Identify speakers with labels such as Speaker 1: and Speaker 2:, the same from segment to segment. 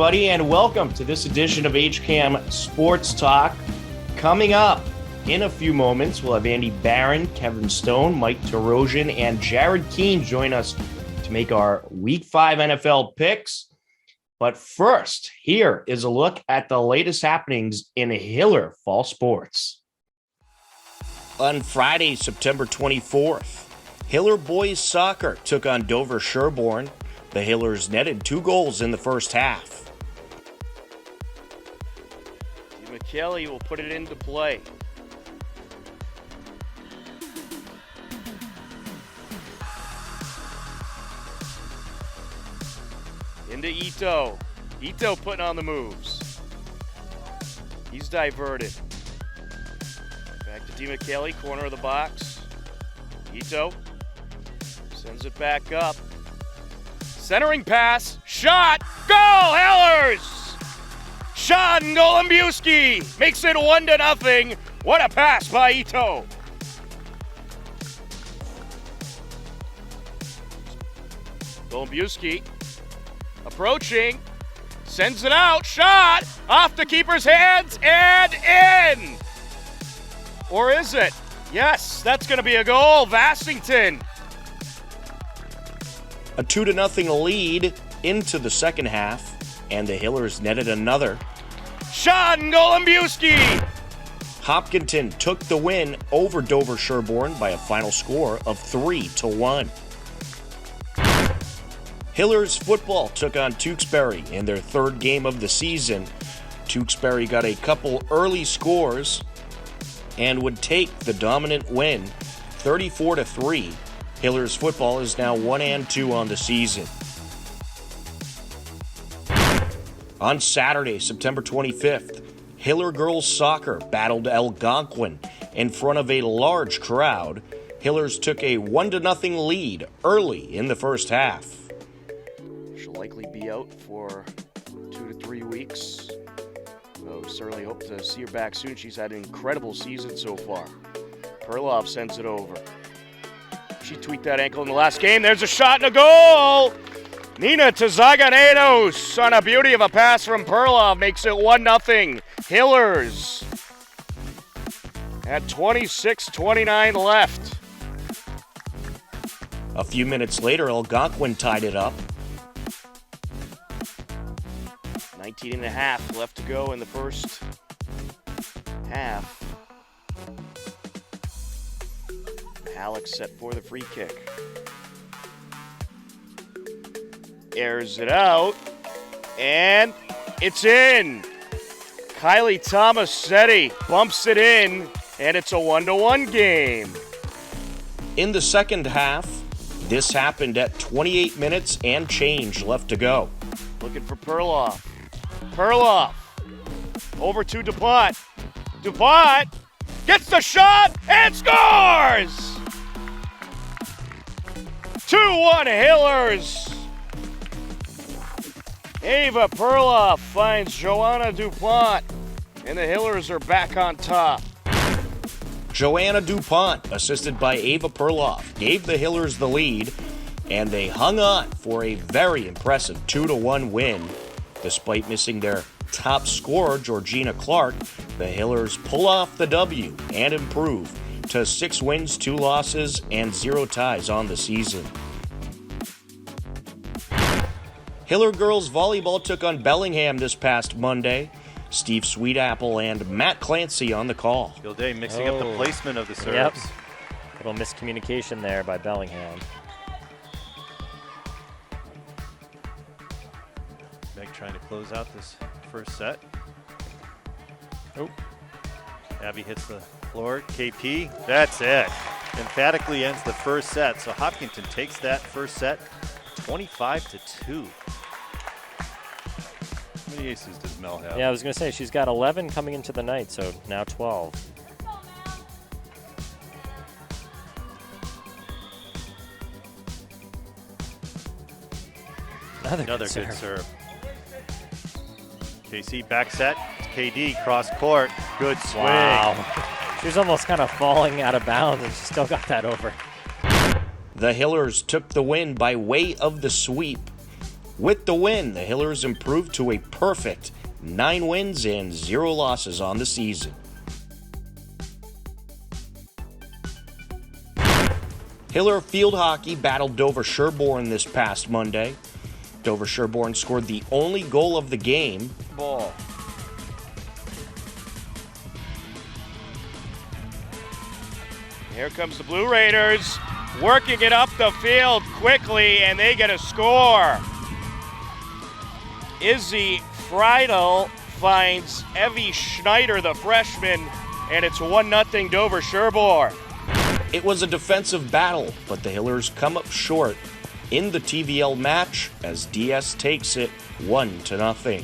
Speaker 1: everybody, and welcome to this edition of HCAM Sports Talk. Coming up in a few moments, we'll have Andy Barron, Kevin Stone, Mike Torosian, and Jared Keene join us to make our Week 5 NFL picks. But first, here is a look at the latest happenings in Hiller Fall Sports. On Friday, September 24th, Hiller Boys Soccer took on Dover Sherborne. The Hillers netted 2 goals in the first half. McKelly will put it into play. Into Ito. Ito putting on the moves. He's diverted. Back to McKelly, corner of the box. Ito sends it back up. Centering pass, shot, goal, Hillers! Sean Golembiewski makes it 1-0. What a pass by Ito. Golembiewski approaching, sends it out, shot, off the keeper's hands and in! Or is it? Yes, that's going to be a goal, Vassington. A 2-0 lead into the second half, and the Hillers netted another. Sean Golembiewski! Hopkinton took the win over Dover Sherborne by a final score of 3-1. Hillers football took on Tewksbury in their third game of the season. Tewksbury got a couple early scores and would take the dominant win, 34-3. Hillers football is now 1-2 on the season. On Saturday, September 25th, Hiller girls soccer battled Algonquin in front of a large crowd. Hillers took a 1-0 lead early in the first half. She'll likely be out for 2 to 3 weeks. We certainly hope to see her back soon. She's had an incredible season so far. Perloff sends it over. She tweaked that ankle in the last game. There's a shot and a goal! Nina Tazaganedos on a beauty of a pass from Perloff makes it 1-0. Hillers at 26:29 left. A few minutes later, Algonquin tied it up. 19.5 left to go in the first half. Alex set for the free kick. Airs it out, and it's in. Kylie Tomasetti bumps it in, and it's a 1-1 game. In the second half, this happened at 28 minutes and change left to go. Looking for Perloff. Perloff over to DuPont. DuPont gets the shot and scores! 2-1 Hillers. Ava Perloff finds Joanna DuPont, and the Hillers are back on top. Joanna DuPont, assisted by Ava Perloff, gave the Hillers the lead, and they hung on for a very impressive 2-1 win. Despite missing their top scorer, Georgina Clark, the Hillers pull off the W and improve to 6 wins, 2 losses, and 0 ties on the season. Hiller girls volleyball took on Bellingham this past Monday. Steve Sweetapple and Matt Clancy on the call.
Speaker 2: Gilday mixing up the placement of the serves.
Speaker 3: Yep. Little miscommunication there by Bellingham.
Speaker 2: Meg trying to close out this first set.
Speaker 3: Oh.
Speaker 2: Abby hits the floor. KP, that's it. Emphatically ends the first set. So Hopkinton takes that first set 25-2. How many aces does Mel have?
Speaker 3: Yeah, I was going to say, she's got 11 coming into the night, so now 12.
Speaker 2: Another good serve. KC back set. KD cross court. Good swing.
Speaker 3: Wow. She was almost kind of falling out of bounds, and she still got that over.
Speaker 1: The Hillers took the win by way of the sweep, With the win, the Hillers improved to a perfect 9 wins and 0 losses on the season. Hiller field hockey battled Dover Sherborne this past Monday. Dover Sherborne scored the only goal of the game.
Speaker 4: Ball. Here comes the Blue Raiders, working it up the field quickly, and they get a score. Izzy Friedel finds Evie Schneider, the freshman, and it's 1-0 Dover Sherborne.
Speaker 1: It was a defensive battle, but the Hillers come up short in the TVL match as DS takes it 1-0.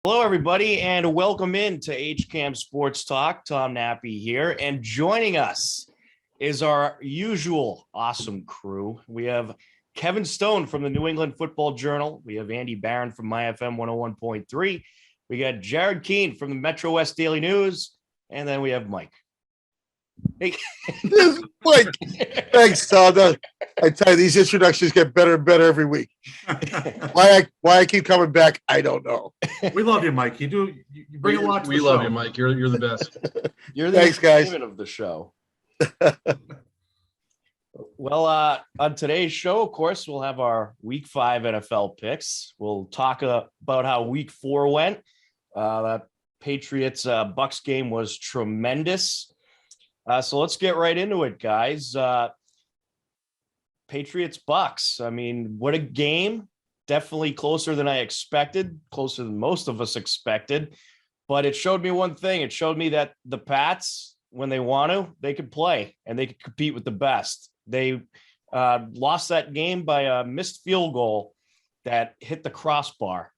Speaker 1: Hello, everybody, and welcome in to HCAM Sports Talk. Tom Nappy here, and joining us is our usual awesome crew. We have Kevin Stone from the New England Football Journal. We have Andy Barron from MyFM 101.3. We got Jared Keene from the Metrowest Daily News, and then we have Mike. Hey.
Speaker 5: Mike, thanks, Tom. I tell you, these introductions get better and better every week. Why I keep coming back, I don't know.
Speaker 6: We love you, Mike. You bring a lot to the show.
Speaker 7: We love you, Mike. You're the best.
Speaker 1: You're the
Speaker 5: Thanks, guys.
Speaker 1: of the show. Well, on today's show, of course, we'll have our Week 5 NFL picks. We'll talk about how Week 4 went. That Patriots Bucks game was tremendous. So let's get right into it, guys. Patriots Bucks. I mean, what a game. Definitely closer than I expected, closer than most of us expected. But it showed me one thing. It showed me that the Pats, when they want to, they could play and they could compete with the best. They lost that game by a missed field goal that hit the crossbar.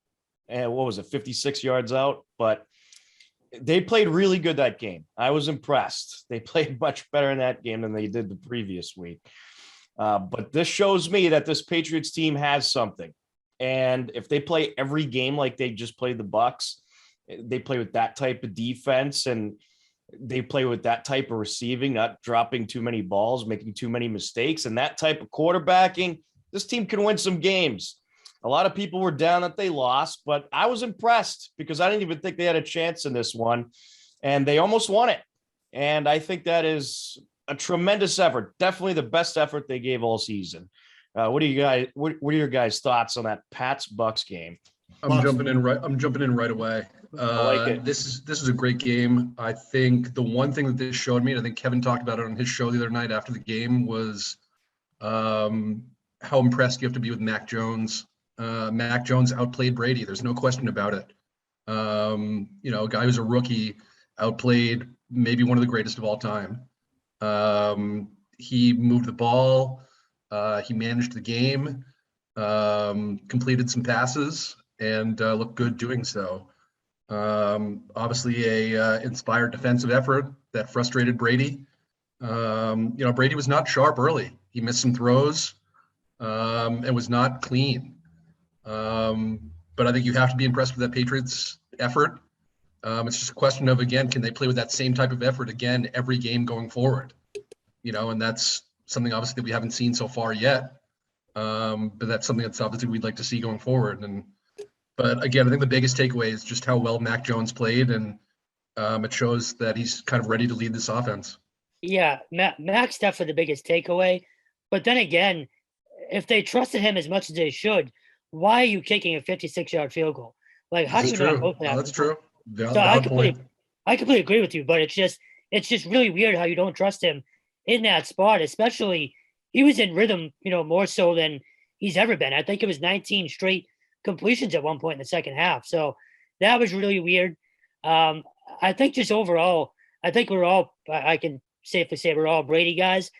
Speaker 1: And what was it, 56 yards out? But they played really good that game. I was impressed. They played much better in that game than they did the previous week. But this shows me that this Patriots team has something. And if they play every game like they just played the Bucks, they play with that type of defense and they play with that type of receiving, not dropping too many balls, making too many mistakes, and that type of quarterbacking, this team can win some games. A lot of people were down that they lost, but I was impressed because I didn't even think they had a chance in this one, and they almost won it. And I think that is a tremendous effort. Definitely the best effort they gave all season. What are your guys' thoughts on that Pats Bucks game?
Speaker 7: I'm jumping in right away.
Speaker 1: I like it.
Speaker 7: This is a great game. I think the one thing that this showed me, and I think Kevin talked about it on his show the other night after the game, was how impressed you have to be with Mac Jones. Mac Jones outplayed Brady. There's no question about it. A guy who's a rookie outplayed maybe one of the greatest of all time. He moved the ball. He managed the game, completed some passes, and looked good doing so. Obviously a inspired defensive effort that frustrated Brady. Brady was not sharp early. He missed some throws and was not clean. But I think you have to be impressed with that Patriots effort. It's just a question of, again, can they play with that same type of effort again every game going forward? And that's something obviously that we haven't seen so far yet. But that's something that's obviously we'd like to see going forward. And But again, I think the biggest takeaway is just how well Mac Jones played, and it shows that he's kind of ready to lead this offense.
Speaker 8: Yeah, Mac's definitely the biggest takeaway. But then again, if they trusted him as much as they should, why are you kicking a 56-yard field goal? Like, how do you not hope that?
Speaker 7: No, that's true.
Speaker 8: So I completely agree with you, but it's just really weird how you don't trust him in that spot, especially he was in rhythm, more so than he's ever been. I think it was 19 straight completions at one point in the second half. So that was really weird. I think just overall, I can safely say we're all Brady guys.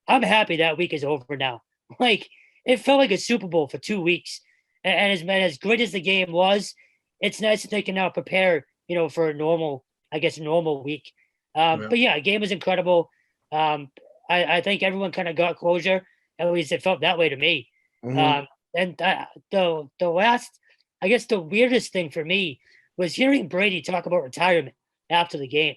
Speaker 8: I'm happy that week is over now. Like, it felt like a Super Bowl for 2 weeks. And as great as the game was, it's nice that they can now prepare, for a normal week. But yeah, the game was incredible. I think everyone kind of got closure. At least it felt that way to me.
Speaker 5: Mhm.
Speaker 8: And the last, I guess the weirdest thing for me was hearing Brady talk about retirement after the game.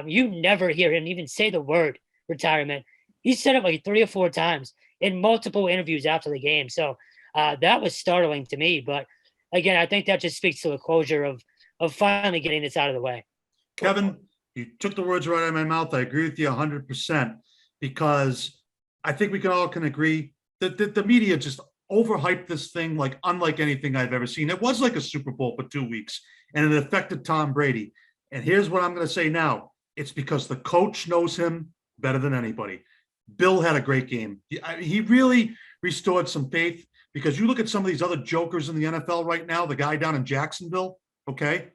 Speaker 8: You never hear him even say the word retirement. He said it like 3 or 4 times in multiple interviews after the game. So that was startling to me. But again, I think that just speaks to the closure of finally getting this out of the way.
Speaker 6: Kevin, you took the words right out of my mouth. I agree with you 100%, because I think we can agree that the media just overhyped this thing like unlike anything I've ever seen. It was like a Super Bowl for 2 weeks, and it affected Tom Brady. And here's what I'm going to say now. It's because the coach knows him better than anybody. Bill had a great game. He really restored some faith, because you look at some of these other jokers in the NFL right now, the guy down in Jacksonville, okay?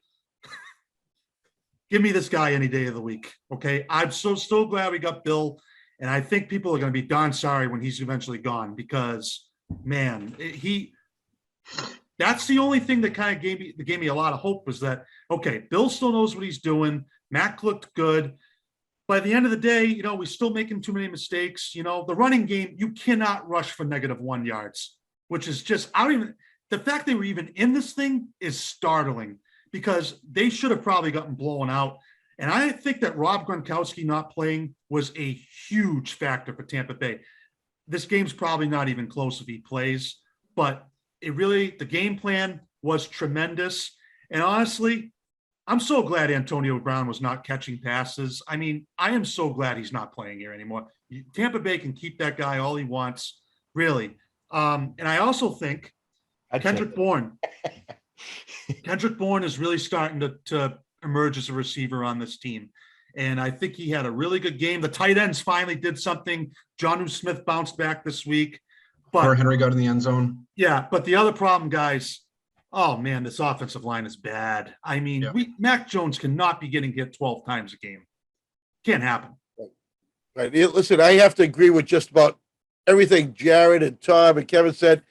Speaker 6: Give me this guy any day of the week, okay? I'm so glad we got Bill, and I think people are going to be darn sorry when he's eventually gone, because, man, that's the only thing that kind of gave me a lot of hope, was that, okay, Bill still knows what he's doing. Mac looked good. By the end of the day, we're still making too many mistakes. The running game, you cannot rush for -1 yards, which is just, the fact they were even in this thing is startling, because they should have probably gotten blown out. And I think that Rob Gronkowski not playing was a huge factor for Tampa Bay. This game's probably not even close if he plays, but the game plan was tremendous. And honestly, I'm so glad Antonio Brown was not catching passes. I mean, I am so glad he's not playing here anymore. Tampa Bay can keep that guy all he wants, really. And I also think Kendrick Bourne is really starting to emerge as a receiver on this team. And I think he had a really good game. The tight ends finally did something. Jonnu Smith bounced back this week.
Speaker 7: But Henry got in the end zone.
Speaker 6: Yeah, but the other problem, guys, oh man, this offensive line is bad. I mean, Mac Jones cannot be getting hit 12 times a game. Can't happen.
Speaker 5: Right. Listen, I have to agree with just about everything Jared and Tom and Kevin said.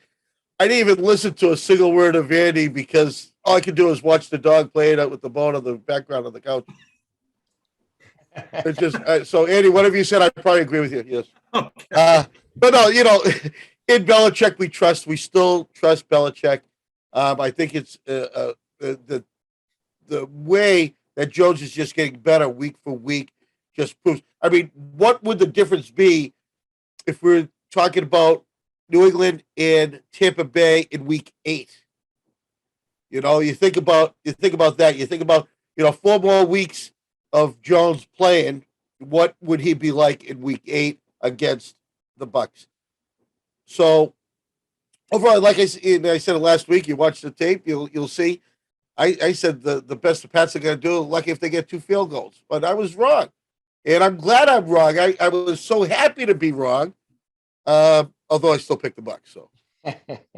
Speaker 5: I didn't even listen to a single word of Andy, because all I could do is watch the dog playing out with the bone on the background of the couch. It's just so, Andy, whatever you said, I probably agree with you. Yes.
Speaker 6: Okay.
Speaker 5: But no, in Belichick we trust. We still trust Belichick. I think it's the way that Jones is just getting better week for week just proves. I mean, what would the difference be if we're talking about New England and Tampa Bay in week 8? You think about that. You think about 4 more weeks of Jones playing. What would he be like in week 8 against the Bucs? So overall, like I said it last week, you watch the tape, you'll see. I said the best the Pats are going to do, lucky if they get 2 field goals. But I was wrong. And I'm glad I'm wrong. I was so happy to be wrong, although I still picked the Bucs. So.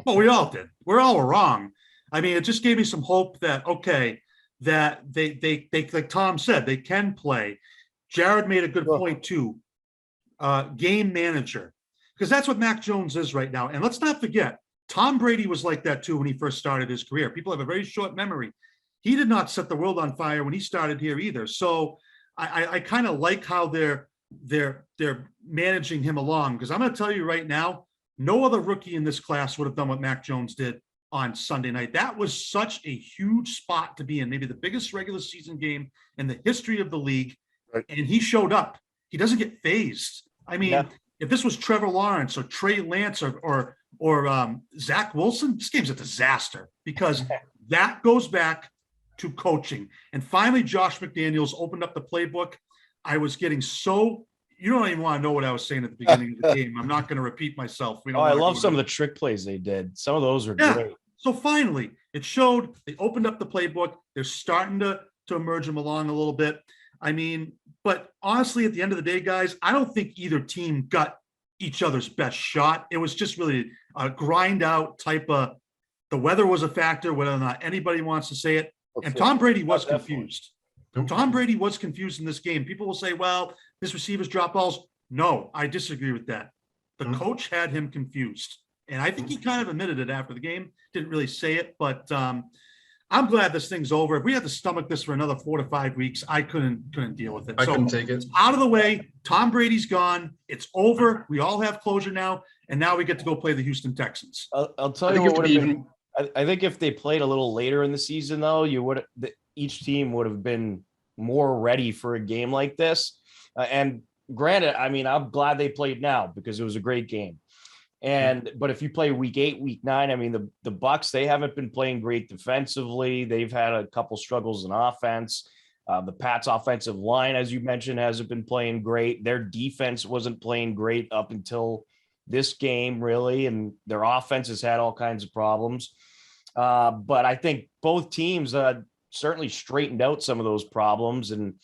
Speaker 6: Well, we all did. We're all wrong. I mean, it just gave me some hope that, okay, that they like Tom said, they can play. Jared made a good point too. Game manager. Because that's what Mac Jones is right now. And let's not forget, Tom Brady was like that too when he first started his career. People have a very short memory. He did not set the world on fire when he started here either. So I kind of like how they're managing him along. Because I'm going to tell you right now, no other rookie in this class would have done what Mac Jones did on Sunday night. That was such a huge spot to be in, maybe the biggest regular season game in the history of the league. Right. And he showed up. He doesn't get phased. I mean, if this was Trevor Lawrence or Trey Lance or Zach Wilson, this game's a disaster, because that goes back to coaching. And finally, Josh McDaniels opened up the playbook. I was getting you don't even want to know what I was saying at the beginning of the game. I'm not going to repeat myself.
Speaker 1: I love some of the trick plays they did. Some of those were great.
Speaker 6: So finally, it showed. They opened up the playbook. They're starting to emerge them along a little bit. I mean, but honestly, at the end of the day, guys, I don't think either team got each other's best shot. It was just really a grind out type of, the weather was a factor, whether or not anybody wants to say it. And Tom Brady was confused. Tom Brady was confused in this game. People will say, well, his receivers drop balls. No, I disagree with that. The coach had him confused. And I think he kind of admitted it after the game. Didn't really say it, but I'm glad this thing's over. If we had to stomach this for another 4 to 5 weeks, I couldn't deal with it.
Speaker 7: I couldn't take it.
Speaker 6: It's out of the way. Tom Brady's gone. It's over. We all have closure now. And now we get to go play the Houston Texans.
Speaker 1: I'll tell you what would have been. I think if they played a little later in the season, though, each team would have been more ready for a game like this. And granted, I mean, I'm glad they played now because it was a great game. But if you play week 8, week 9, I mean, the Bucs, they haven't been playing great defensively. They've had a couple struggles in offense. The Pats offensive line, as you mentioned, hasn't been playing great. Their defense wasn't playing great up until this game, really. And their offense has had all kinds of problems. But I think both teams certainly straightened out some of those problems. And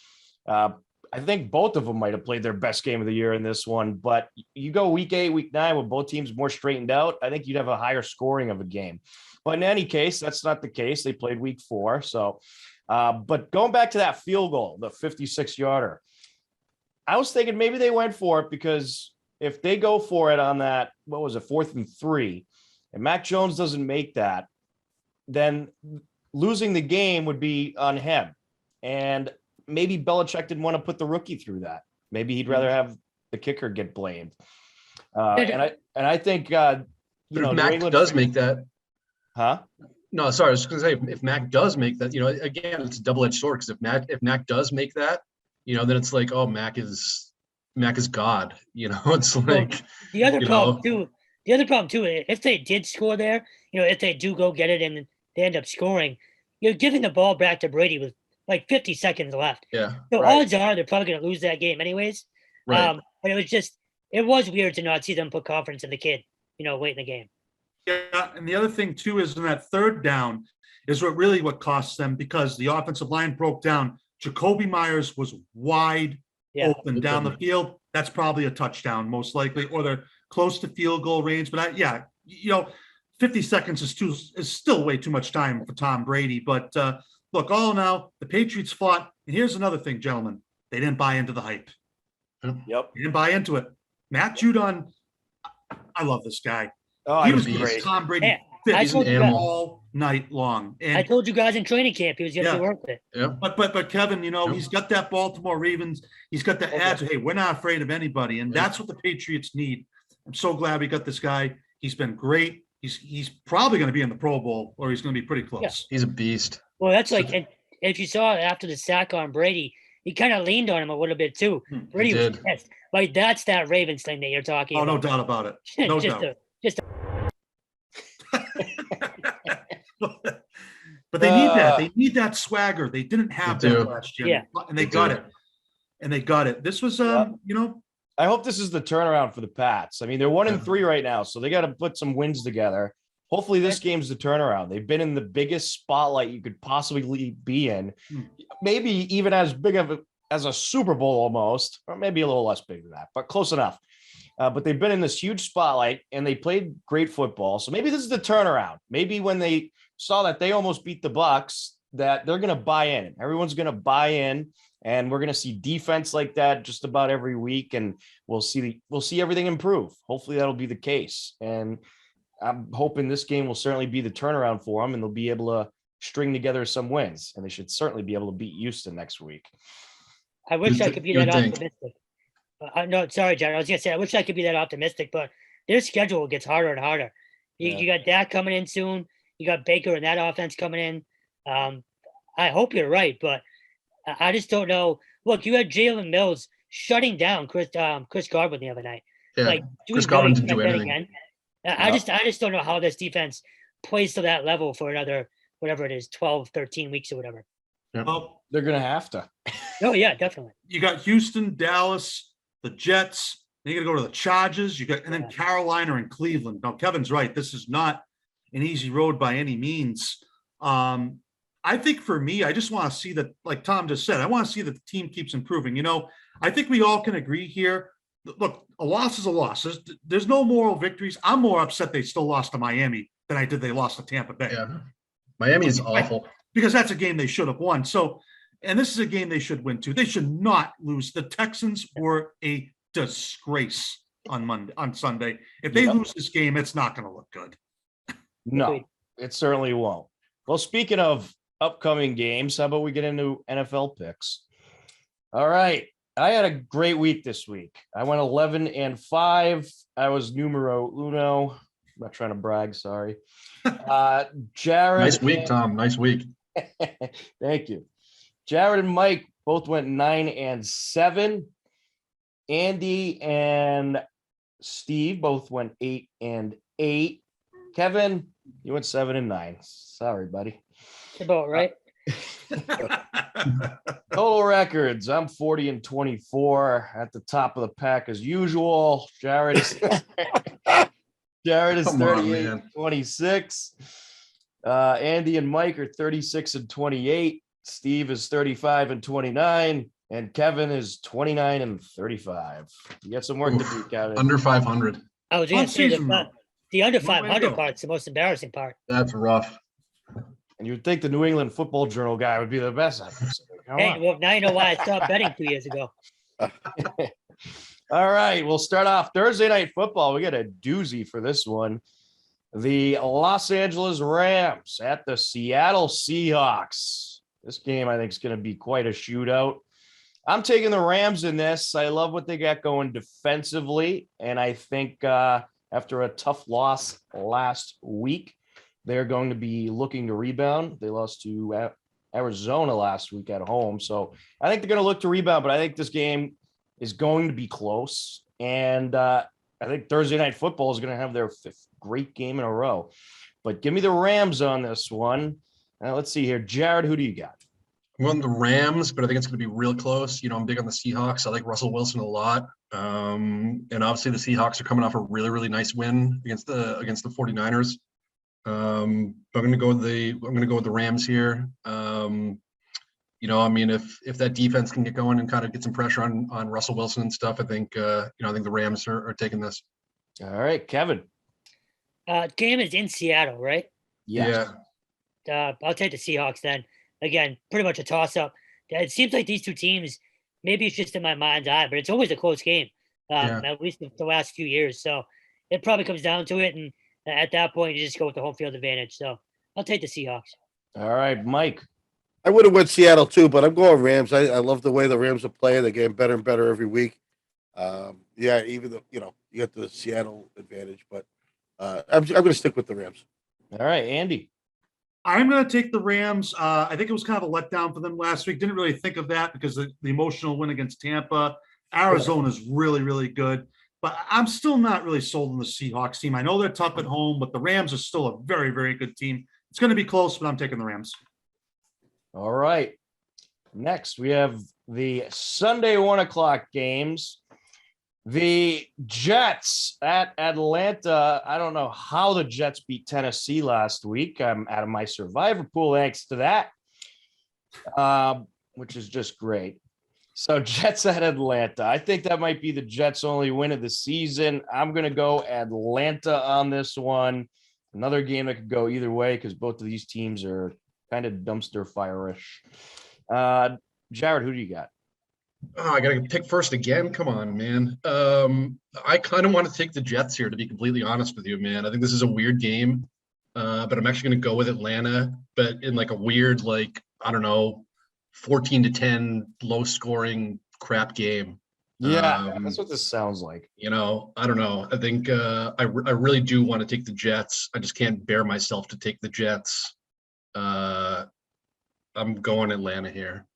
Speaker 1: I think both of them might have played their best game of the year in this one. But you go week 8, week 9 with both teams more straightened out, I think you'd have a higher scoring of a game. But in any case, that's not the case. They played week 4. So, but going back to that field goal, the 56-yarder, I was thinking maybe they went for it because if they go for it on that, 4th and 3, and Mac Jones doesn't make that, then losing the game would be on him. And maybe Belichick didn't want to put the rookie through that. Maybe he'd rather have the kicker get blamed. And I think,
Speaker 7: if Mac does make that.
Speaker 1: Huh?
Speaker 7: No, sorry. I was going to say, if Mac does make that, again, it's a double-edged sword because if Mac does make that, then it's like, oh, Mac is God. It's like
Speaker 8: the other problem too. The other problem too, if they did score there, if they do go get it and they end up scoring, you're giving the ball back to Brady with like 50 seconds left.
Speaker 7: Yeah.
Speaker 8: So odds are they're probably going to lose that game anyways.
Speaker 7: Right.
Speaker 8: But it was weird to not see them put confidence in the kid, late in the game.
Speaker 6: Yeah, and the other thing too is in that third down is what cost them because the offensive line broke down. Jacoby Myers was wide open down the field. That's probably a touchdown most likely, or they're close to field goal range. But 50 seconds is still way too much time for Tom Brady. But look, all in all, the Patriots fought. And here's another thing, gentlemen. They didn't buy into the hype.
Speaker 1: Yep.
Speaker 6: They didn't buy into it. Matt Judon, I love this guy.
Speaker 1: Oh,
Speaker 6: he was
Speaker 1: great.
Speaker 6: Tom Brady
Speaker 7: He's an animal
Speaker 6: all night long. And
Speaker 8: I told you guys in training camp he was going to work with it.
Speaker 7: Yeah.
Speaker 6: But Kevin, he's got that Baltimore Ravens. He's got the edge. Hey, we're not afraid of anybody. And that's what the Patriots need. I'm so glad we got this guy. He's been great. He's probably going to be in the Pro Bowl or he's going to be pretty close.
Speaker 8: Yeah.
Speaker 7: He's a beast.
Speaker 8: Well, that's like, and if you saw after the sack on Brady, he kind of leaned on him a little bit too. Brady was pissed. Like that's that Ravens thing that you're talking about.
Speaker 6: Oh, no doubt about it. No doubt. But they need that. They need that swagger. They didn't have that last year.
Speaker 8: Yeah.
Speaker 6: And they got it. This was,
Speaker 1: I hope this is the turnaround for the Pats. I mean, they're 1-3 right now, so they got to put some wins together. Hopefully this game's the turnaround. They've been in the biggest spotlight you could possibly be in, maybe even as big as a Super Bowl almost, or maybe a little less big than that, but close enough. But they've been in this huge spotlight and they played great football. So maybe this is the turnaround. Maybe when they saw that they almost beat the Bucs, that they're going to buy in. Everyone's going to buy in, and we're going to see defense like that just about every week, and we'll see everything improve. Hopefully that'll be the case. And I'm hoping this game will certainly be the turnaround for them, and they'll be able to string together some wins, and they should certainly be able to beat Houston next week.
Speaker 8: I wish I could be that optimistic. No, sorry, Jared. I was going to say, I wish I could be that optimistic, but their schedule gets harder and harder. You got Dak coming in soon. You got Baker and that offense coming in. I hope you're right, but I just don't know. Look, you had Jalen Mills shutting down Chris Godwin the other night.
Speaker 7: Yeah,
Speaker 8: like,
Speaker 7: Chris Godwin didn't do anything.
Speaker 8: Again? I just don't know how this defense plays to that level for another whatever it is, 12, 13 weeks or whatever.
Speaker 6: Well,
Speaker 1: They're going to have to.
Speaker 8: Oh yeah, definitely.
Speaker 6: you got Houston, Dallas, the Jets. Then you got to go to the Chargers. And then Carolina and Cleveland. Now, Kevin's right. This is not an easy road by any means. I think for me, I just want to see that, like Tom just said, I want to see that the team keeps improving. I think we all can agree here. Look, a loss is a loss. There's no moral victories. I'm more upset they still lost to Miami than I did they lost to Tampa Bay.
Speaker 7: Yeah. Miami is awful.
Speaker 6: Because that's a game they should have won. So, and this is a game they should win too. They should not lose. The Texans were a disgrace on Sunday. If they lose this game, it's not going to look good.
Speaker 1: No, it certainly won't. Well, speaking of upcoming games, how about we get into NFL picks? All right. I had a great week this week. I went 11-5. I was numero uno. I'm not trying to brag. Sorry. Jared.
Speaker 7: Nice week, Tom. Nice week.
Speaker 1: Thank you. Jared and Mike both went 9-7. Andy and Steve both went 8-8. Kevin, you went 7-9. Sorry, buddy.
Speaker 8: About right.
Speaker 1: Total records. I'm 40-24 at the top of the pack as usual. Jared is 38-26. Andy and Mike are 36-28. Steve is 35-29, and Kevin is 29-35. You got some work to do, Kevin.
Speaker 7: Under 500.
Speaker 8: I was going to say the under 500 part's the most embarrassing part.
Speaker 7: That's rough.
Speaker 1: And you would think the New England Football Journal guy would be the best.
Speaker 8: Hey, well, now you know why I stopped betting 2 years ago.
Speaker 1: All right, we'll start off Thursday Night Football. We got a doozy for this one. The Los Angeles Rams at the Seattle Seahawks. This game, I think, is going to be quite a shootout. I'm taking the Rams in this. I love what they got going defensively, and I think after a tough loss last week, they're going to be looking to rebound. They lost to Arizona last week at home, so I think they're going to look to rebound, but I think this game is going to be close, and I think Thursday Night Football is going to have their fifth great game in a row. But give me the Rams on this one. Let's see here. Jared, who do you got?
Speaker 7: I'm on the Rams, but I think it's going to be real close. I'm big on the Seahawks. I like Russell Wilson a lot. And obviously the Seahawks are coming off a really, really nice win against the 49ers. But I'm going to go with the Rams here. If that defense can get going and kind of get some pressure on Russell Wilson and stuff, I think the Rams are taking this.
Speaker 1: All right, Kevin.
Speaker 8: Game is in Seattle, right?
Speaker 1: Yes.
Speaker 7: Yeah.
Speaker 8: I'll take the Seahawks then. Again, pretty much a toss-up. It seems like these two teams, maybe it's just in my mind's eye, but it's always a close game, at least the last few years. So it probably comes down to it, and at that point, you just go with the home field advantage. So I'll take the Seahawks.
Speaker 1: All right, Mike.
Speaker 5: I would have went Seattle too, but I'm going Rams. I love the way the Rams are playing. They're getting better and better every week. Even though you got the Seattle advantage, but I'm going to stick with the Rams.
Speaker 1: All right, Andy.
Speaker 6: I'm going to take the Rams. I think it was kind of a letdown for them last week. Didn't really think of that because the emotional win against Tampa. Arizona's really, really good. But I'm still not really sold on the Seahawks team. I know they're tough at home, but the Rams are still a very, very good team. It's going to be close, but I'm taking the Rams.
Speaker 1: All right. Next, we have the Sunday 1:00 games. The Jets at Atlanta. I don't know how the Jets beat Tennessee last week. I'm out of my survivor pool thanks to that, which is just great. So Jets at Atlanta. I think that might be the Jets' only win of the season. I'm going to go Atlanta on this one. Another game that could go either way because both of these teams are kind of dumpster fire-ish. Jared, who do you got?
Speaker 7: Oh, I got to pick first again. Come on, man. I kind of want to take the Jets here, to be completely honest with you, man. I think this is a weird game, but I'm actually going to go with Atlanta, but in like a weird, 14-10 low scoring crap game.
Speaker 1: Yeah, that's what this sounds like.
Speaker 7: I don't know. I think I really do want to take the Jets. I just can't bear myself to take the Jets. I'm going Atlanta here.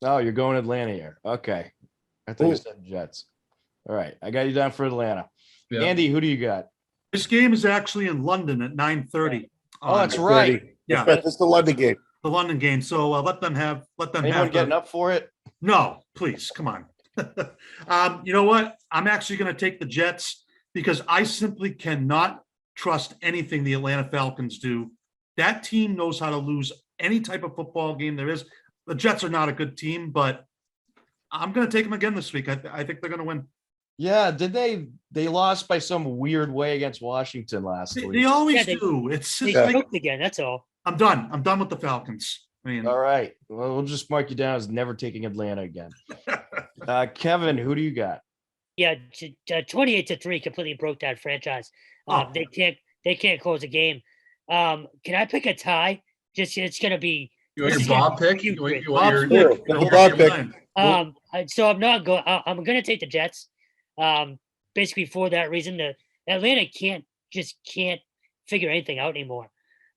Speaker 1: Oh, you're going Atlanta here. Okay. I thought you said Jets. All right. I got you down for Atlanta. Yeah. Andy, who do you got?
Speaker 6: This game is actually in London at 9:30.
Speaker 1: Oh, that's right.
Speaker 6: Yeah,
Speaker 5: It's the London game.
Speaker 6: the London game. So let them have.
Speaker 1: Anyone getting up for it?
Speaker 6: No, please, come on. You know what? I'm actually going to take the Jets because I simply cannot trust anything the Atlanta Falcons do. That team knows how to lose any type of football game there is. The Jets are not a good team, but I'm going to take them again this week. I think they're going to win.
Speaker 1: Yeah, did they lost by some weird way against Washington last week?
Speaker 6: They always
Speaker 8: Yeah,
Speaker 6: do. It's
Speaker 8: They
Speaker 6: like,
Speaker 8: choked again. That's all.
Speaker 6: I'm done. I'm done with the Falcons. I mean,
Speaker 1: All right. Well, we'll just mark you down as never taking Atlanta again. Kevin, who do you got?
Speaker 8: Yeah, 28-3 completely broke that franchise.
Speaker 6: Oh.
Speaker 8: They can't close a game. Can I pick a tie? Just it's gonna be.
Speaker 7: You want
Speaker 8: this
Speaker 7: your
Speaker 8: is gonna
Speaker 7: Bob
Speaker 8: be
Speaker 7: pick?
Speaker 8: cute,
Speaker 7: You want
Speaker 8: Chris.
Speaker 7: your
Speaker 6: Bob's
Speaker 5: Sure.
Speaker 6: pick.
Speaker 5: That's a
Speaker 6: Hold
Speaker 5: Bob
Speaker 6: on your
Speaker 5: pick.
Speaker 6: line.
Speaker 8: So I'm not going. I'm going to take the Jets. Basically for that reason, the Atlanta can't figure anything out anymore.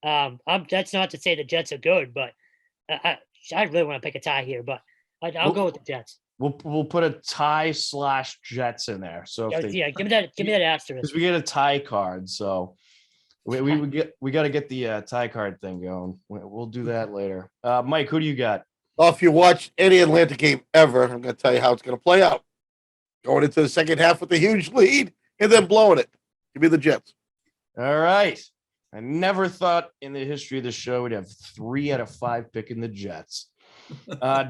Speaker 8: That's not to say the Jets are good, but I really want to pick a tie here, but I'll go with the Jets.
Speaker 1: We'll put a tie / Jets in there. So if
Speaker 8: Yeah, give me that asterisk.
Speaker 1: because we get a tie card, so we got to get the tie card thing going. We'll do that later. Mike, who do you got?
Speaker 5: Well, if you watch any Atlanta game ever, I'm going to tell you how it's going to play out. Going into the second half with a huge lead and then blowing it. Give me the Jets.
Speaker 1: All right. I never thought in the history of the show we'd have 3 out of 5 picking the Jets.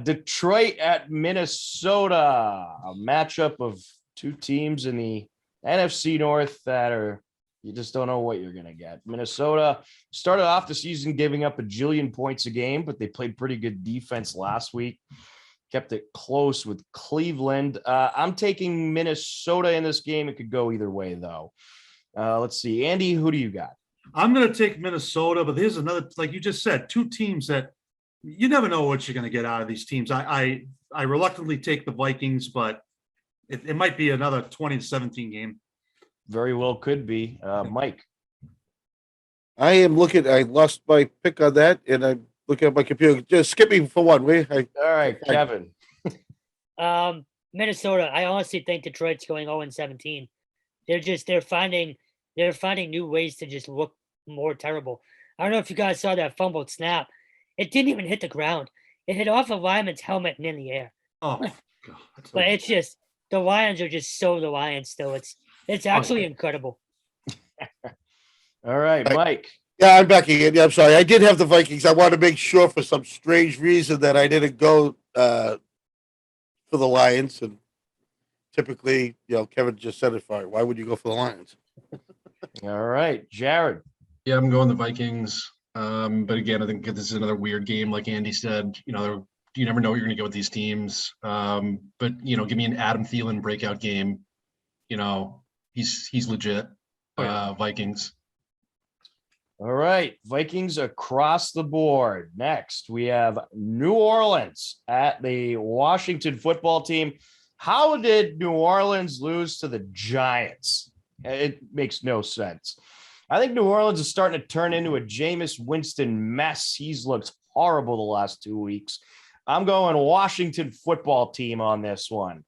Speaker 1: Detroit at Minnesota, a matchup of two teams in the NFC North that are, you just don't know what you're going to get. Minnesota started off the season giving up a jillion points a game, but they played pretty good defense last week. Kept it close with Cleveland. I'm taking Minnesota in this game. It could go either way, though. Let's see. Andy, who do you got?
Speaker 6: I'm going to take Minnesota, but here's another, like you just said, two teams that you never know what you're going to get out of these teams. I reluctantly take the Vikings, but it might be another 20-17 game.
Speaker 1: Very well could be. Mike.
Speaker 5: I lost my pick on that, and I'm looking at my computer. Just skip me for one, will you?
Speaker 1: All right, Kevin.
Speaker 8: Minnesota. I honestly think Detroit's going 0-17. They're finding new ways to just look more terrible. I don't know if you guys saw that fumbled snap. It didn't even hit the ground. It hit off a lineman's helmet and in the air.
Speaker 6: Oh, God.
Speaker 8: But it's just the Lions are just so the Lions still. It's actually incredible.
Speaker 1: All right, Mike.
Speaker 5: Yeah, I'm back again. Yeah, I'm sorry. I did have the Vikings. I wanted to make sure for some strange reason that I didn't go for the Lions. And typically, Kevin just said it for you. Why would you go for the Lions?
Speaker 1: All right, Jared.
Speaker 7: Yeah, I'm going the Vikings. But again, I think this is another weird game. Like Andy said, you never know what you're going to get with these teams. But give me an Adam Thielen breakout game. He's legit. Vikings.
Speaker 1: All right, Vikings across the board. Next, we have New Orleans at the Washington football team. How did New Orleans lose to the Giants? It makes no sense. I think New Orleans is starting to turn into a Jameis Winston mess. He's looked horrible the last 2 weeks. I'm going Washington football team on this one.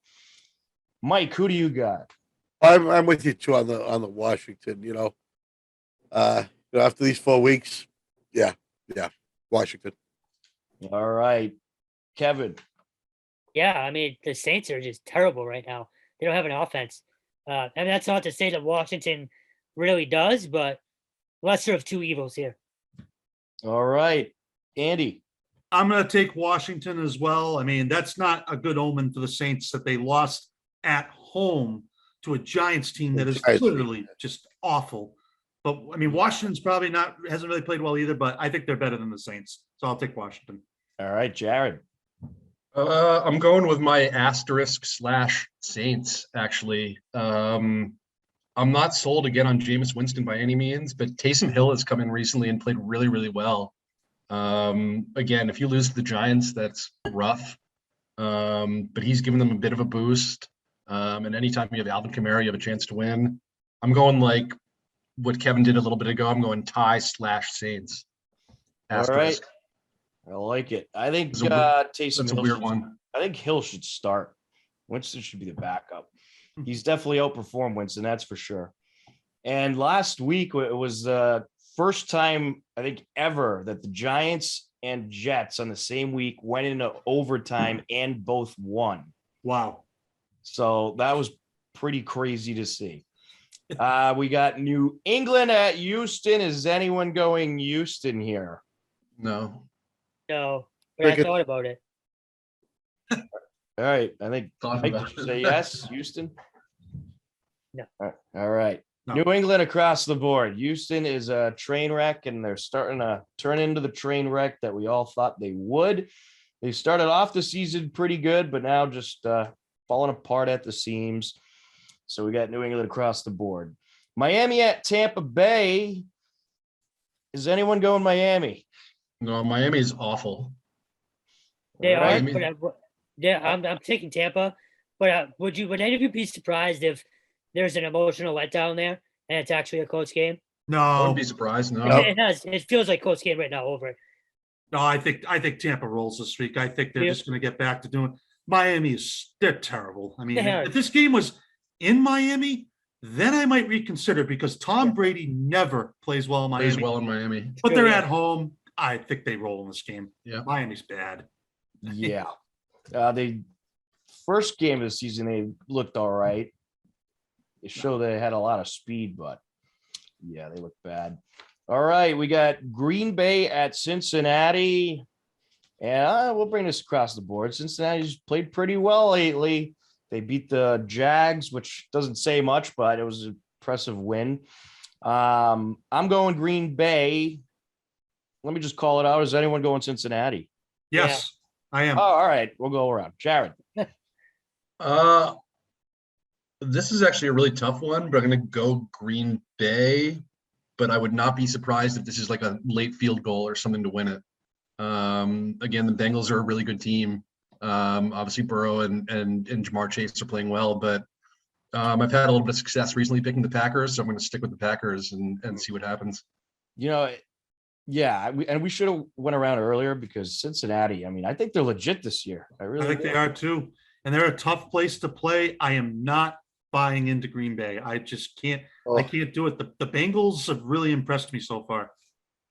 Speaker 1: Mike, who do you got?
Speaker 5: I'm with you too on the Washington. After these 4 weeks, yeah, Washington.
Speaker 1: All right, Kevin.
Speaker 8: Yeah, I mean the Saints are just terrible right now. They don't have an offense. And that's not to say that Washington really does, but lesser of two evils here.
Speaker 1: All right, Andy.
Speaker 6: I'm going to take Washington as well. I mean, that's not a good omen for the Saints that they lost at home to a Giants team that is literally just awful. But I mean, Washington's probably hasn't really played well either, but I think they're better than the Saints. So I'll take Washington.
Speaker 1: All right, Jared.
Speaker 7: I'm going with my asterisk / Saints, actually. I'm not sold again on Jameis Winston by any means, but Taysom Hill has come in recently and played really, really well. Again, if you lose to the Giants, that's rough. But he's given them a bit of a boost. And anytime you have Alvin Kamara, you have a chance to win. I'm going like what Kevin did a little bit ago. I'm going tie / Saints. Asterisk.
Speaker 1: All right. I like it. I think Taysom
Speaker 7: That's a weird one.
Speaker 1: I think Hill should start. Winston should be the backup. He's definitely outperformed Winston, that's for sure. And last week it was first time I think ever that the Giants and Jets on the same week went into overtime and both won.
Speaker 6: Wow.
Speaker 1: So that was pretty crazy to see. We got New England at Houston. Is anyone going Houston here?
Speaker 7: No.
Speaker 8: No, but I thought about it.
Speaker 1: All right. I think
Speaker 7: Thought
Speaker 1: Mike,
Speaker 7: about
Speaker 1: did you
Speaker 7: it.
Speaker 1: say yes, Houston?
Speaker 8: No.
Speaker 1: All right.
Speaker 6: No.
Speaker 1: New England across the board. Houston is a train wreck, and they're starting to turn into the train wreck that we all thought they would. They started off the season pretty good, but now just falling apart at the seams. So we got New England across the board. Miami at Tampa Bay. Is anyone going Miami?
Speaker 7: No, Miami is awful.
Speaker 8: They
Speaker 1: All
Speaker 8: are,
Speaker 1: right.
Speaker 7: Miami-
Speaker 8: but I'm taking Tampa. But would any of you be surprised if there's an emotional letdown there and it's actually a close game?
Speaker 7: I
Speaker 6: No,
Speaker 7: wouldn't be surprised. No.
Speaker 8: It feels like close game right now over.
Speaker 6: no, I think Tampa rolls this week. I think they're
Speaker 8: Yeah.
Speaker 6: just going to get back to doing. They're terrible. I mean,
Speaker 8: They are.
Speaker 6: if this game was in Miami, then I might reconsider because Tom Brady never plays well in Miami.
Speaker 7: Plays well in Miami.
Speaker 6: But they're
Speaker 8: Yeah.
Speaker 6: at home. I think they roll in this game.
Speaker 7: Yeah.
Speaker 6: Miami's bad.
Speaker 1: Yeah. They first game of the season, they looked all right. They show they had a lot of speed, but yeah, they look bad. All right, we got Green Bay at Cincinnati. And we'll bring this across the board. Cincinnati's played pretty well lately. They beat the Jags, which doesn't say much, but it was an impressive win. I'm going Green Bay. Let me just call it out. Is anyone going Cincinnati?
Speaker 6: Yes, I am.
Speaker 1: Oh, all right. We'll go around. Jared.
Speaker 7: This is actually a really tough one, but I'm going to go Green Bay. But I would not be surprised if this is like a late field goal or something to win it. Again, the Bengals are a really good team. Obviously, Burrow and Jamar Chase are playing well, but I've had a little bit of success recently picking the Packers, so I'm going to stick with the Packers and see what happens.
Speaker 1: You know, yeah, we should have went around earlier because Cincinnati, I mean, I think they're legit this year. I
Speaker 6: I think
Speaker 1: do.
Speaker 6: they are too. And they're a tough place to play. I am not buying into Green Bay. I just can't. I can't do it. The Bengals have really impressed me so far.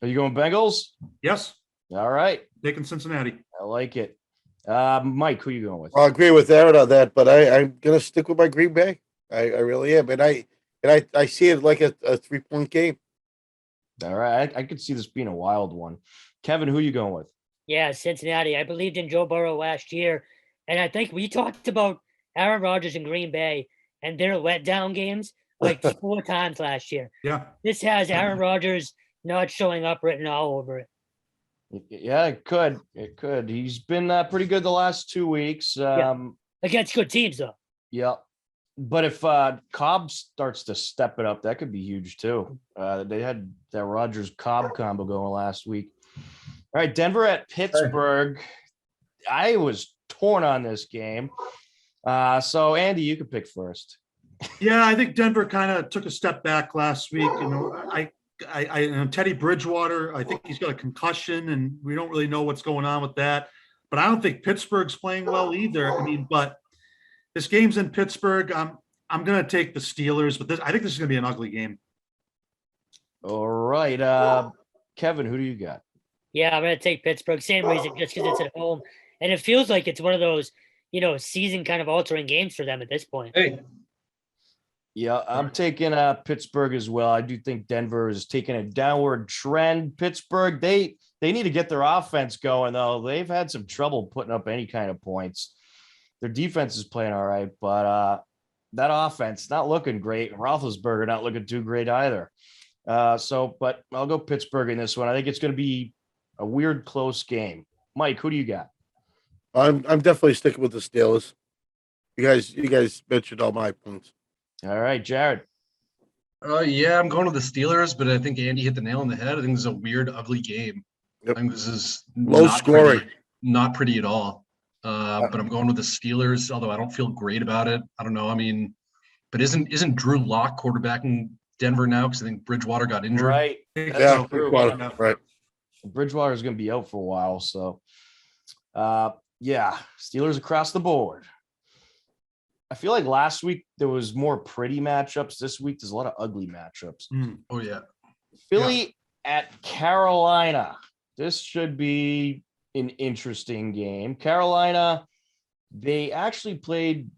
Speaker 1: Are you going Bengals?
Speaker 6: Yes,
Speaker 1: All right.
Speaker 6: taking Cincinnati.
Speaker 1: I like it. Mike, who are you going with?
Speaker 5: I agree with Aaron on that, but I'm gonna stick with my Green Bay. I really am, and I see it like a 3-point game.
Speaker 1: All right. I could see this being a wild one. Kevin, who are you going with?
Speaker 8: Yeah, Cincinnati. I believed in Joe Burrow last year, and I think we talked about Aaron Rodgers and Green Bay and their letdown games like 4 times last year.
Speaker 6: Yeah,
Speaker 8: This has Aaron Rodgers not showing up written all over it.
Speaker 1: Yeah, it could. It could. He's been pretty good the last 2 weeks.
Speaker 8: Against good teams, though.
Speaker 1: Yeah. But if Cobb starts to step it up, that could be huge too. They had that Rodgers Cobb combo going last week. All right, Denver at Pittsburgh. I was torn on this game. So Andy, you could pick first.
Speaker 6: yeah. I think Denver kind of took a step back last week. You know, I Teddy Bridgewater. I think he's got a concussion, and we don't really know what's going on with that. But I don't think Pittsburgh's playing well either. I mean, but this game's in Pittsburgh. I'm going to take the Steelers, but I think this is going to be an ugly game.
Speaker 1: All right. Kevin, who do you got?
Speaker 8: Yeah, I'm going to take Pittsburgh. Same reason, just because it's at home. And it feels like it's one of those, season kind of altering games for them at this point.
Speaker 7: Hey,
Speaker 1: Yeah, I'm taking Pittsburgh as well. I do think Denver is taking a downward trend. Pittsburgh, they need to get their offense going, though. They've had some trouble putting up any kind of points. Their defense is playing all right, but that offense not looking great. Roethlisberger not looking too great either. But I'll go Pittsburgh in this one. I think it's going to be a weird, close game. Mike, who do you got?
Speaker 5: I'm definitely sticking with the Steelers. You guys mentioned all my points.
Speaker 1: All right, Jared.
Speaker 7: yeah, I'm going to the Steelers, but I think Andy hit the nail on the head. I think this is a weird, ugly game.
Speaker 5: Yep.
Speaker 7: I think this is
Speaker 5: Low
Speaker 7: not
Speaker 5: scoring.
Speaker 7: not pretty at all. But I'm going with the Steelers, although I don't feel great about it. I don't know. I mean, but isn't Drew Lock quarterbacking Denver now? Because I think Bridgewater got injured.
Speaker 1: Right.
Speaker 5: Yeah,
Speaker 1: true.
Speaker 5: Bridgewater, right.
Speaker 1: Bridgewater is going to be out for a while. So, yeah, Steelers across the board. I feel like last week there was more pretty matchups. This week there's a lot of ugly matchups.
Speaker 7: Oh yeah.
Speaker 1: Philly at Carolina. This should be an interesting game. Carolina, they actually played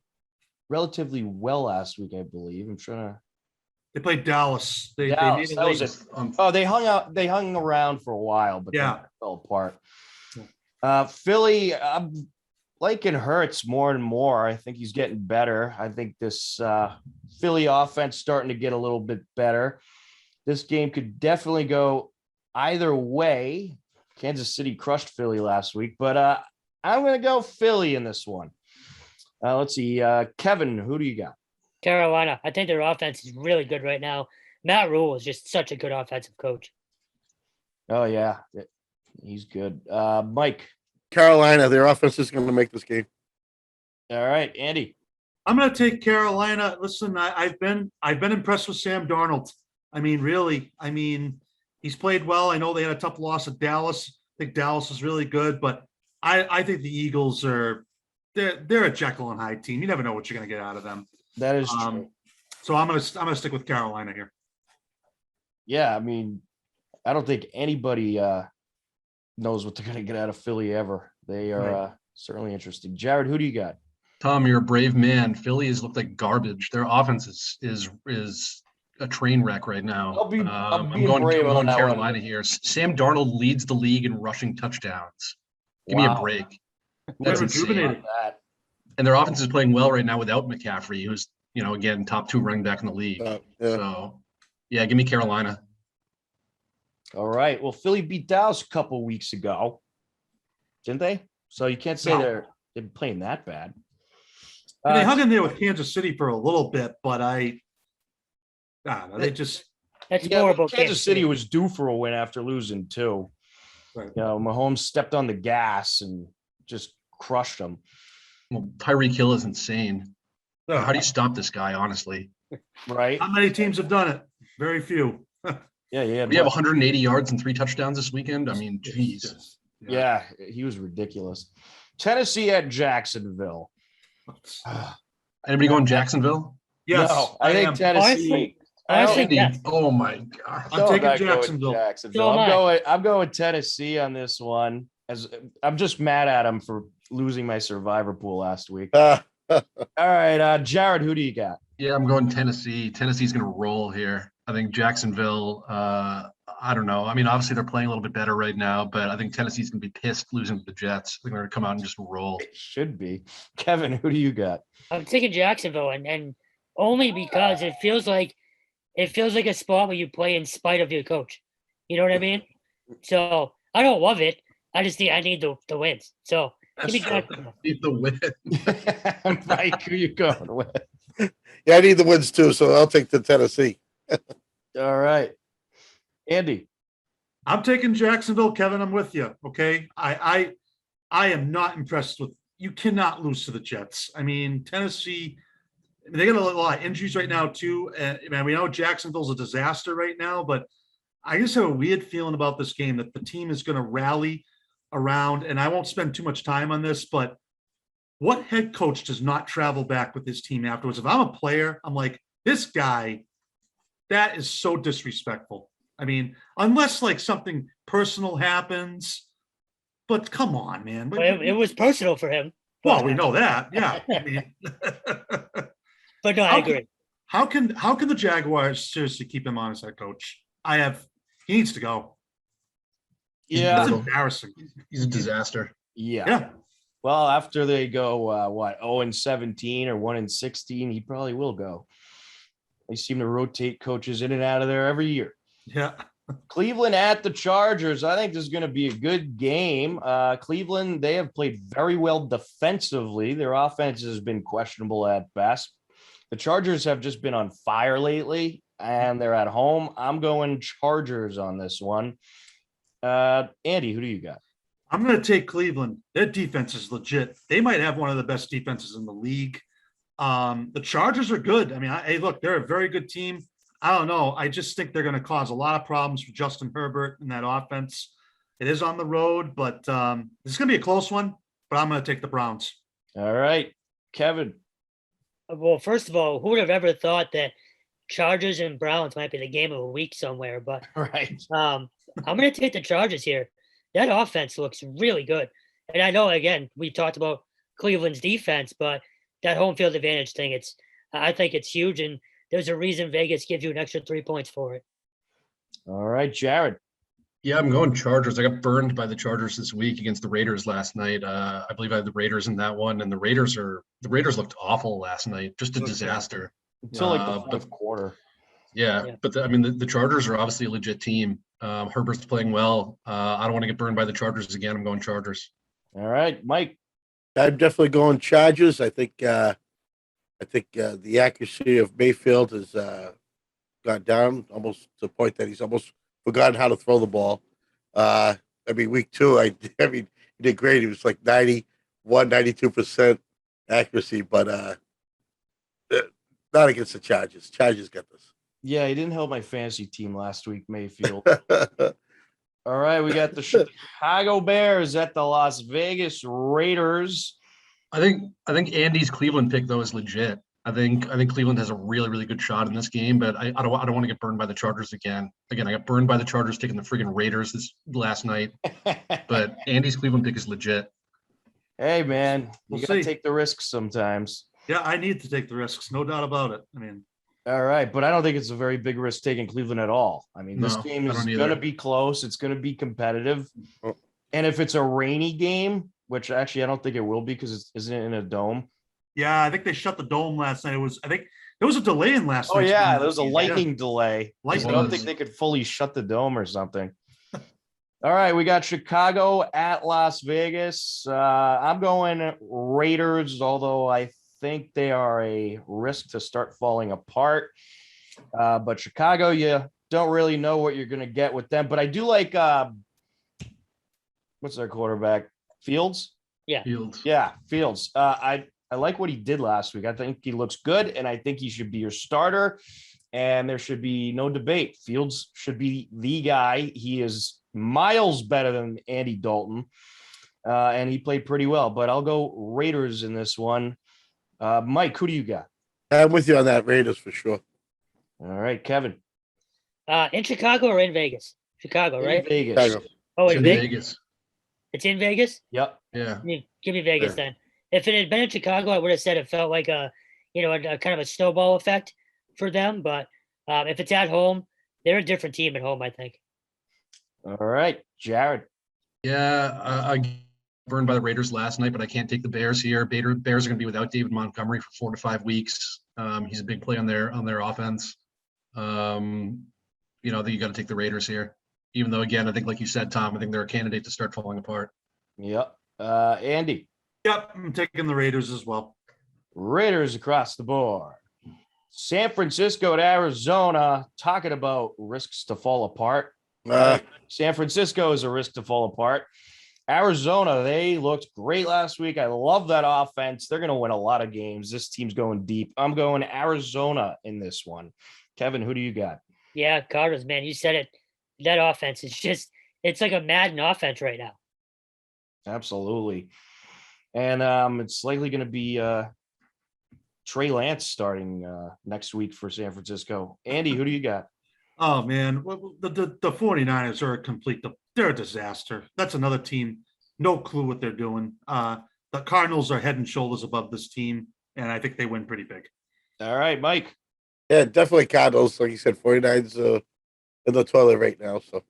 Speaker 1: relatively well last week, I believe. I'm trying to.
Speaker 6: They played Dallas. They
Speaker 1: Dallas,
Speaker 6: made
Speaker 1: that was it. Oh, they hung out. They hung around for a while, but then fell apart. Philly, I'm liking Hurts more and more. I think he's getting better. I think this Philly offense starting to get a little bit better. This game could definitely go either way. Kansas City crushed Philly last week, but I'm going to go Philly in this one. Let's see. Kevin, who do you got?
Speaker 8: Carolina. I think their offense is really good right now. Matt Rule is just such a good offensive coach.
Speaker 1: Oh, yeah. He's good. Mike.
Speaker 5: Carolina, their offense is going to make this game.
Speaker 1: All right, Andy.
Speaker 6: I'm going to take Carolina. Listen, I've been impressed with Sam Darnold. I mean, really. I mean, he's played well. I know they had a tough loss at Dallas. I think Dallas is really good, but I think the Eagles are they're a Jekyll and Hyde team. You never know what you're going to get out of them.
Speaker 1: That is true.
Speaker 6: So I'm gonna stick with Carolina here.
Speaker 1: Yeah, I mean, I don't think anybody knows what they're going to get out of Philly ever. They are certainly interesting. Jared, who do you got?
Speaker 7: Tom, you're a brave man. Philly has looked like garbage. Their offense is a train wreck right now. I'm going Carolina here. Sam Darnold leads the league in rushing touchdowns. Give me a break. That's insane. And their offense is playing well right now without McCaffrey, who's, again, top 2 running back in the league. So, yeah, give me Carolina.
Speaker 1: All right. Well, Philly beat Dallas a couple weeks ago, didn't they? So you can't say they're playing that bad.
Speaker 6: They hung in there with Kansas City for a little bit, but they just.
Speaker 8: That's horrible.
Speaker 1: Kansas City was due for a win after losing too. Right. Mahomes stepped on the gas and just crushed them.
Speaker 7: Well, Tyreek Hill is insane. How do you stop this guy, honestly?
Speaker 1: Right.
Speaker 6: Not many teams have done it. Very few.
Speaker 1: Yeah.
Speaker 7: We have 180 yards and 3 touchdowns this weekend. I mean, geez.
Speaker 1: Yeah, he was ridiculous. Tennessee at Jacksonville.
Speaker 7: Anybody going Jacksonville?
Speaker 6: Yes.
Speaker 1: No, I think Tennessee.
Speaker 7: Oh my God.
Speaker 6: I'm taking Jacksonville.
Speaker 1: I'm going Tennessee on this one. As I'm just mad at him for losing my survivor pool last week. All right, Jared, who do you got?
Speaker 7: Yeah, I'm going Tennessee. Tennessee's going to roll here. I think Jacksonville, I don't know. I mean, obviously they're playing a little bit better right now, but I think Tennessee's going to be pissed losing to the Jets. They're going to come out and just roll.
Speaker 1: It should be. Kevin, who do you got?
Speaker 8: I'm taking Jacksonville, and only because it feels like a spot where you play in spite of your coach. You know what I mean? So I don't love it. I just think I need the wins. So give me Jacksonville.
Speaker 7: Need the win.
Speaker 1: Mike, who you going with?
Speaker 5: Yeah, I need the wins too, so I'll take the Tennessee.
Speaker 1: All right. Andy.
Speaker 6: I'm taking Jacksonville. Kevin, I'm with you. Okay. I am not impressed with, you cannot lose to the Jets. I mean, Tennessee, they got a lot of injuries right now too. And we know Jacksonville's a disaster right now, but I just have a weird feeling about this game that the team is going to rally around, and I won't spend too much time on this, but what head coach does not travel back with his team afterwards? If I'm a player, I'm like, this guy, that is so disrespectful. I mean, unless like something personal happens, but come on, man.
Speaker 8: Well, it was personal for him.
Speaker 6: Well, we know that. Yeah. I mean,
Speaker 8: but no, I agree.
Speaker 6: How can the Jaguars seriously keep him on as head coach? He needs to go.
Speaker 1: Yeah.
Speaker 6: That's embarrassing.
Speaker 7: He's a disaster.
Speaker 1: Yeah. Well, after they go, 0-17 or 1-16, he probably will go. They seem to rotate coaches in and out of there every year.
Speaker 6: Yeah.
Speaker 1: Cleveland at the Chargers. I think this is going to be a good game. Cleveland, they have played very well defensively. Their offense has been questionable at best. The Chargers have just been on fire lately, and they're at home. I'm going Chargers on this one. Andy, who do you got?
Speaker 6: I'm going to take Cleveland. Their defense is legit. They might have one of the best defenses in the league. The Chargers are good. I mean, hey, look, they're a very good team. I don't know. I just think they're going to cause a lot of problems for Justin Herbert in that offense. It is on the road, but this is going to be a close one, but I'm going to take the Browns.
Speaker 1: All right. Kevin.
Speaker 8: Well, first of all, who would have ever thought that Chargers and Browns might be the game of the week somewhere, but
Speaker 1: Right.
Speaker 8: I'm going to take the Chargers here. That offense looks really good. And I know, again, we talked about Cleveland's defense, but that home field advantage thing, I think it's huge. And there's a reason Vegas gives you an extra 3 points for it.
Speaker 1: All right, Jared.
Speaker 7: Yeah, I'm going Chargers. I got burned by the Chargers this week against the Raiders last night. I believe I had the Raiders in that one, and the Raiders looked awful last night, just a disaster.
Speaker 1: Until like the
Speaker 7: but-
Speaker 1: fourth quarter.
Speaker 7: Yeah, but the Chargers are obviously a legit team. Herbert's playing well. I don't want to get burned by the Chargers again. I'm going Chargers.
Speaker 1: All right, Mike.
Speaker 5: I'm definitely going Chargers. I think the accuracy of Mayfield has gone down almost to the point that he's almost forgotten how to throw the ball. Week 2, he did great. He was like 92% accuracy, but not against the Chargers. Chargers got this.
Speaker 1: Yeah, he didn't help my fantasy team last week, Mayfield. All right, we got the Chicago Bears at the Las Vegas Raiders.
Speaker 7: I think Andy's Cleveland pick though is legit. I think Cleveland has a really, really good shot in this game, but I don't want to get burned by the Chargers again. Again, I got burned by the Chargers taking the friggin' Raiders this last night. But Andy's Cleveland pick is legit.
Speaker 1: Hey man,
Speaker 6: We'll
Speaker 1: you gotta
Speaker 6: see.
Speaker 1: take the risks sometimes.
Speaker 6: Yeah, I need to take the risks, no doubt about it. I mean,
Speaker 1: All right, but I don't think it's a very big risk taking Cleveland at all. I mean, this
Speaker 7: No,
Speaker 1: game
Speaker 7: I
Speaker 1: is
Speaker 7: don't either.
Speaker 1: going to be close. It's going to be competitive.
Speaker 5: Oh.
Speaker 1: And if it's a rainy game, which actually I don't think it will be because it isn't in a dome.
Speaker 6: yeah, I think they shut the dome last night. I think there was a delay in last
Speaker 1: Oh,
Speaker 6: night's
Speaker 1: yeah,
Speaker 6: game.
Speaker 1: there was a lightning delay. I
Speaker 6: Lightning.
Speaker 1: don't think they could fully shut the dome or something. All right, we got Chicago at Las Vegas. I'm going Raiders, although I think they are a risk to start falling apart. But Chicago, you don't really know what you're going to get with them. But I do like, what's their quarterback? Fields?
Speaker 7: Fields.
Speaker 1: Yeah, Fields. I like what he did last week. I think he looks good, and I think he should be your starter. And there should be no debate. Fields should be the guy. He is miles better than Andy Dalton, and he played pretty well. But I'll go Raiders in this one. Mike, who do you got?
Speaker 5: I'm with you on that, Raiders for sure.
Speaker 1: All right, Kevin.
Speaker 8: In Chicago or in Vegas? Chicago, right?
Speaker 1: In Vegas.
Speaker 5: Chicago.
Speaker 8: Oh,
Speaker 7: It's
Speaker 8: in
Speaker 7: in
Speaker 8: Vegas.
Speaker 7: Vegas.
Speaker 8: It's in Vegas?
Speaker 1: Yep.
Speaker 7: Yeah.
Speaker 8: Give me Vegas then. If it had been in Chicago, I would have said it felt like a kind of a snowball effect for them. But if it's at home, they're a different team at home, I think.
Speaker 1: All right, Jared.
Speaker 7: Yeah, I burned by the Raiders last night, but I can't take the Bears here. Bears are going to be without David Montgomery for 4 to 5 weeks. He's a big play on their offense. I think you got to take the Raiders here. Even though, again, I think, like you said, Tom, I think they're a candidate to start falling apart.
Speaker 1: Yep. Andy.
Speaker 6: Yep, I'm taking the Raiders as well.
Speaker 1: Raiders across the board. San Francisco to Arizona. Talking about risks to fall apart. San Francisco is a risk to fall apart. Arizona, they looked great last week. I love that offense. They're going to win a lot of games. This team's going deep. I'm going Arizona in this one. Kevin, who do you got?
Speaker 8: Yeah, Cardinals, man, you said it. That offense is it's like a Madden offense right now.
Speaker 1: Absolutely. And it's likely going to be Trey Lance starting next week for San Francisco. Andy, who do you got?
Speaker 6: Oh man, the 49ers are they're a disaster. That's another team, no clue what they're doing. The Cardinals are head and shoulders above this team, and I think they win pretty big.
Speaker 1: All right, Mike.
Speaker 5: Yeah, definitely Cardinals. Like you said, 49's in the toilet right now. So,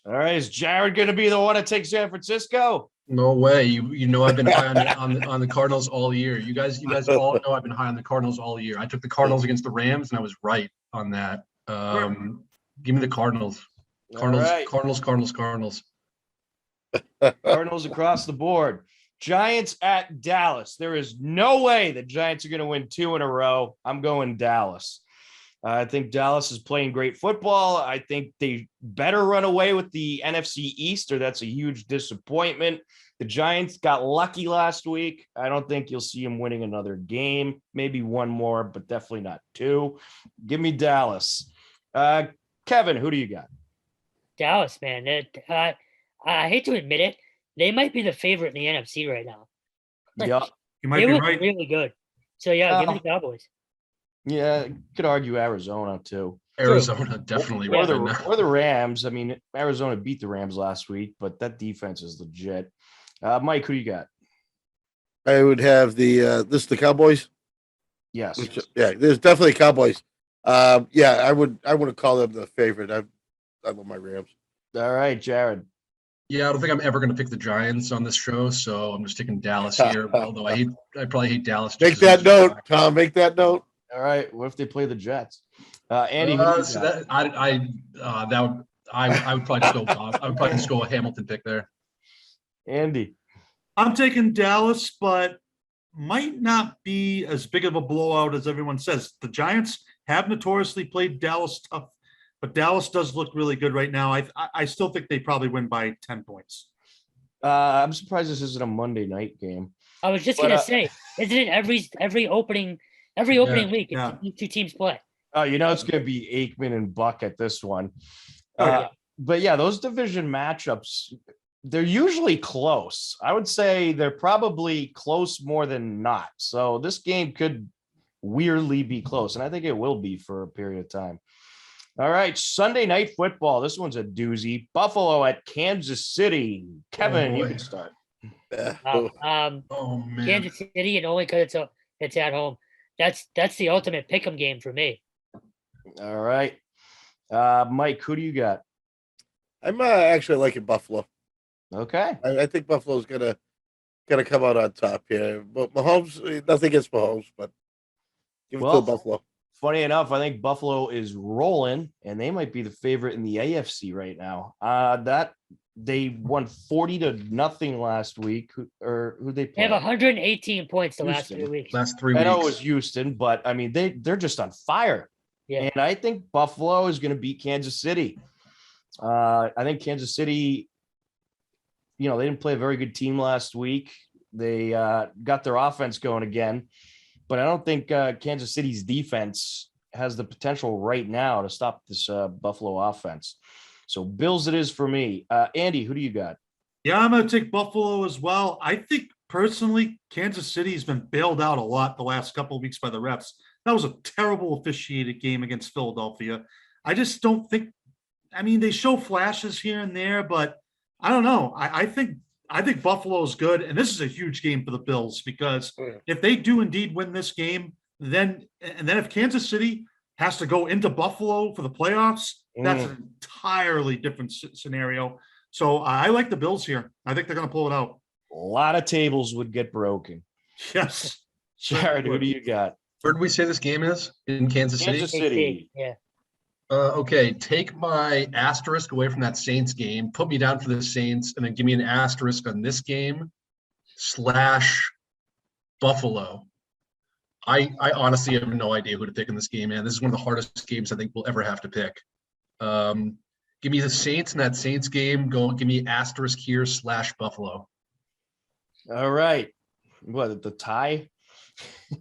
Speaker 1: All right, is Jared going to be the one to take San Francisco?
Speaker 7: No way. You know I've been high on the Cardinals all year. You guys all know I've been high on the Cardinals all year. I took the Cardinals against the Rams, and I was right on that. Give me the Cardinals. Cardinals,
Speaker 1: All right.
Speaker 7: Cardinals.
Speaker 1: Cardinals across the board. Giants at Dallas. There is no way the Giants are going to win 2 in a row. I'm going Dallas. I think Dallas is playing great football. I think they better run away with the NFC East, or that's a huge disappointment. The Giants got lucky last week. I don't think you'll see them winning another game, maybe one more, but definitely not 2. Give me Dallas. Kevin, who do you got?
Speaker 8: Dallas, man. I hate to admit it, they might be the favorite in the NFC right now.
Speaker 1: Yeah.
Speaker 6: You might
Speaker 8: They
Speaker 6: be
Speaker 8: look
Speaker 6: right.
Speaker 8: really good. So yeah, give me the Cowboys.
Speaker 1: Yeah, could argue Arizona too.
Speaker 7: Arizona definitely
Speaker 8: Yeah.
Speaker 1: Or the Rams. I mean, Arizona beat the Rams last week, but that defense is legit. Mike, who you got?
Speaker 5: I would have the Cowboys.
Speaker 1: Yes.
Speaker 5: Yeah, there's definitely Cowboys. Yeah, I wouldn't call them the favorite. I love my Rams.
Speaker 1: All right, Jared.
Speaker 7: Yeah, I don't think I'm ever going to pick the Giants on this show, so I'm just taking Dallas here. Although I probably hate Dallas.
Speaker 5: Make that note, Tom. Make that note.
Speaker 1: All right. What if they play the Jets? Andy, who do you got?
Speaker 7: I would probably just go. I would probably just go a Hamilton pick there.
Speaker 1: Andy.
Speaker 6: I'm taking Dallas, but might not be as big of a blowout as everyone says. The Giants have notoriously played Dallas tough, but Dallas does look really good right now. I still think they probably win by 10 points.
Speaker 1: I'm surprised this isn't a Monday night game.
Speaker 8: I was just gonna say, isn't it every opening week?
Speaker 6: Yeah.
Speaker 8: These two teams play.
Speaker 1: Oh, it's going to be Aikman and Buck at this one.
Speaker 8: Yeah.
Speaker 1: But yeah, those division matchups, they're usually close. I would say they're probably close more than not. So this game could weirdly be close, and I think it will be for a period of time. All right, Sunday night football. This one's a doozy. Buffalo at Kansas City. Kevin, you can start.
Speaker 7: Oh man,
Speaker 8: Kansas City, and only because it's at home. That's the ultimate pick'em game for me.
Speaker 1: All right. Mike, who do you got?
Speaker 5: I'm actually liking Buffalo.
Speaker 1: Okay.
Speaker 5: I think Buffalo's gonna come out on top here. But Mahomes, nothing against Mahomes, but give it to Buffalo.
Speaker 1: Funny enough, I think Buffalo is rolling, and they might be the favorite in the AFC right now. That they won 40-0 last week. Who they play?
Speaker 8: They have 118 points the last 3 weeks.
Speaker 7: Last 3 weeks.
Speaker 1: I know it was Houston, but I mean they're just on fire.
Speaker 8: Yeah.
Speaker 1: And I think Buffalo is going to beat Kansas City. I think Kansas City, they didn't play a very good team last week. They got their offense going again, but I don't think Kansas City's defense has the potential right now to stop this Buffalo offense. So Bills it is for me. Andy, who do you got?
Speaker 6: Yeah, I'm going to take Buffalo as well. I think personally, Kansas City has been bailed out a lot the last couple of weeks by the refs. That was a terrible officiated game against Philadelphia. I just don't think, they show flashes here and there, but I don't know. I think Buffalo is good. And this is a huge game for the Bills because if they do indeed win this game, then if Kansas City has to go into Buffalo for the playoffs, that's an entirely different scenario. So I like the Bills here. I think they're going to pull it out.
Speaker 1: A lot of tables would get broken.
Speaker 6: Yes.
Speaker 1: Jared, who do you got?
Speaker 7: Where did we say this game is? In Kansas City?
Speaker 1: Kansas City.
Speaker 8: Yeah.
Speaker 7: Okay, take my asterisk away from that Saints game, put me down for the Saints, and then give me an asterisk on this game / Buffalo. I honestly have no idea who to pick in this game, man. This is one of the hardest games I think we'll ever have to pick. Give me the Saints in that Saints game. Give me asterisk here / Buffalo.
Speaker 1: All right. What, the tie?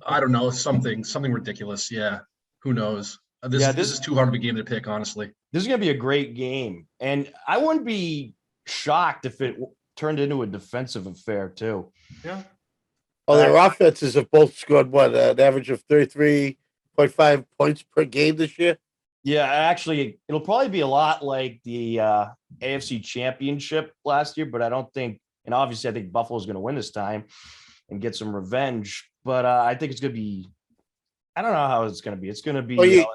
Speaker 7: I don't know, something ridiculous. Yeah, who knows? This is too hard of a game to pick, honestly.
Speaker 1: This is going to be a great game, and I wouldn't be shocked if it turned into a defensive affair too.
Speaker 6: Yeah.
Speaker 5: Oh, their offenses have both scored an average of 33.5 points per game this year.
Speaker 1: Yeah, actually, it'll probably be a lot like the AFC Championship last year, but I don't think, and obviously I think Buffalo's going to win this time and get some revenge, but I think it's going to be, I don't know how it's going to be. It's going to be a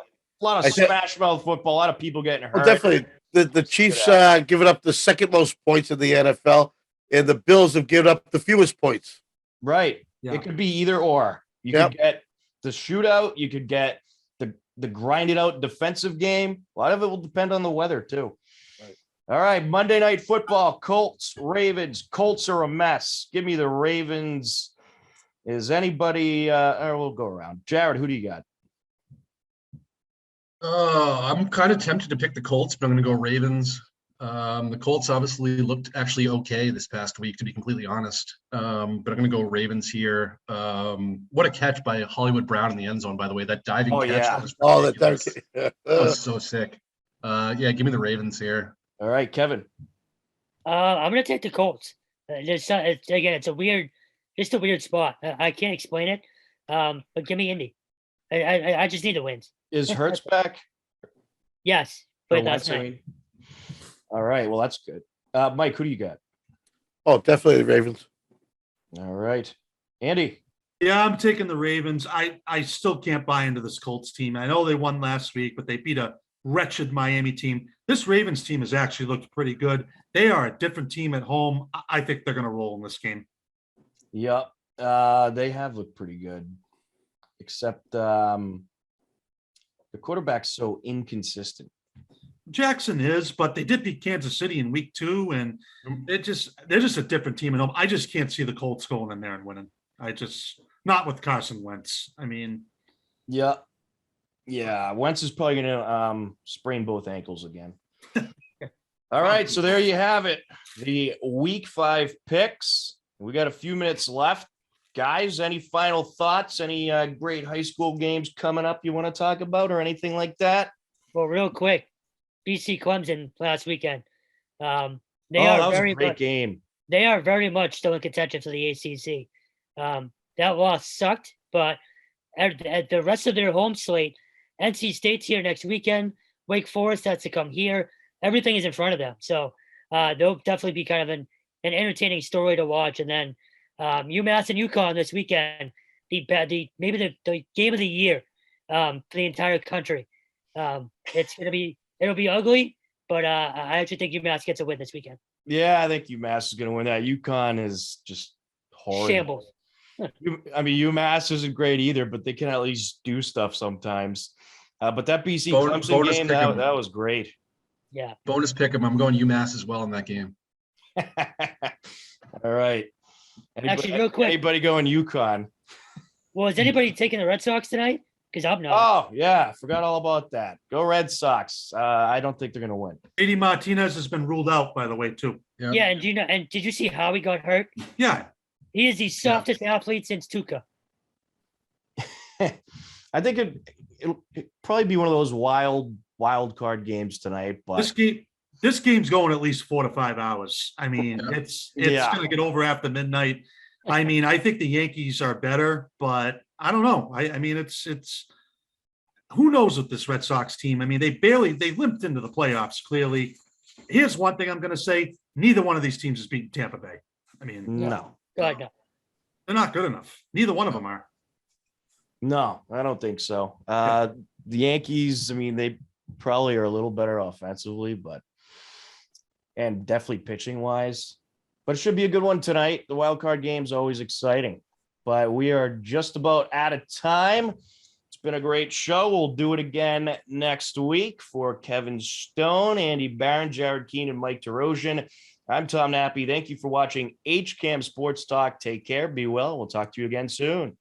Speaker 1: lot of smash mouth football, a lot of people getting hurt.
Speaker 5: Well, definitely. The Chiefs given up the second most points in the NFL, and the Bills have given up the fewest points.
Speaker 1: Right.
Speaker 6: Yeah.
Speaker 1: It could be either or. You could get the shootout. You could get the grinded out defensive game. A lot of it will depend on the weather too. Right. All right. Monday Night Football, Colts, Ravens. Colts are a mess. Give me the Ravens. Is anybody, or we'll go around. Jared, who do you got?
Speaker 7: I'm kind of tempted to pick the Colts, but I'm going to go Ravens. The Colts obviously looked actually okay this past week, to be completely honest. But I'm going to go Ravens here. What a catch by Hollywood Brown in the end zone, by the way. That diving catch.
Speaker 5: Yeah.
Speaker 7: That was so sick. Yeah, give me the Ravens here.
Speaker 1: All right, Kevin.
Speaker 8: I'm going to take the Colts. It's a weird spot. I can't explain it. But give me Indy. I just need the wins.
Speaker 1: Is Hurts back?
Speaker 8: Yes,
Speaker 1: Or
Speaker 8: but that's
Speaker 1: Wentz, I mean? All right. Well, that's good. Mike, who do you got?
Speaker 5: Oh, definitely the Ravens.
Speaker 1: All right. Andy.
Speaker 6: Yeah, I'm taking the Ravens. I still can't buy into this Colts team. I know they won last week, but they beat a wretched Miami team. This Ravens team has actually looked pretty good. They are a different team at home. I think they're going to roll in this game.
Speaker 1: Yep. They have looked pretty good, except the quarterback's so inconsistent.
Speaker 6: Jackson is, but they did beat Kansas City in week 2, and they're just a different team at home. I just can't see the Colts going in there and winning. Not with Carson Wentz. I mean,
Speaker 1: Yeah. Wentz is probably going to sprain both ankles again. All right. So there you have it. The week 5 picks. We got a few minutes left. Guys, any final thoughts? Any great high school games coming up you want to talk about or anything like that?
Speaker 8: well, real quick. BC Clemson last weekend. That
Speaker 1: was a great game.
Speaker 8: They are very much still in contention for the ACC. That loss sucked, but at the rest of their home slate, NC State's here next weekend. Wake Forest has to come here. Everything is in front of them. So they'll definitely be kind of an entertaining story to watch. And then UMass and UConn this weekend, maybe the game of the year for the entire country. It'll be ugly, but I actually think UMass gets a win this weekend.
Speaker 1: Yeah, I think UMass is going to win that. UConn is just horrible.
Speaker 8: Shambles.
Speaker 1: I mean, UMass isn't great either, but they can at least do stuff sometimes. But that BC
Speaker 7: Bonus
Speaker 1: Clemson game,
Speaker 7: pick 'em.
Speaker 1: that was great.
Speaker 8: Yeah.
Speaker 7: Bonus pick 'em. I'm going UMass as well in that game.
Speaker 1: All right.
Speaker 8: Actually, real quick.
Speaker 1: Anybody going UConn?
Speaker 8: Well, is anybody taking the Red Sox tonight? Because I'm not.
Speaker 1: Oh, yeah. Forgot all about that. Go Red Sox. I don't think they're going to win.
Speaker 6: JD Martinez has been ruled out, by the way, too.
Speaker 8: Yeah, and do you know? And did you see how he got hurt?
Speaker 6: Yeah.
Speaker 8: He is the softest athlete since Tuca.
Speaker 1: I think it'll probably be one of those wild card games tonight. But
Speaker 6: This game's going at least 4 to 5 hours. I mean, it's going to get over after midnight. I mean, I think the Yankees are better, but I don't know. I mean, it's who knows with this Red Sox team. I mean, they limped into the playoffs. Clearly, here's one thing I'm going to say: neither one of these teams has beaten Tampa Bay. I mean,
Speaker 1: no,
Speaker 8: God, no.
Speaker 6: they're not good enough. Neither one of them are.
Speaker 1: No, I don't think so. The Yankees, I mean, they probably are a little better offensively, and definitely pitching wise. But it should be a good one tonight. The wild card game is always exciting. But we are just about out of time. It's been a great show. We'll do it again next week. For Kevin Stone, Andy Barron, Jared Keene, and Mike Torosian, I'm Tom Nappy. Thank you for watching HCAM Sports Talk. Take care. Be well. We'll talk to you again soon.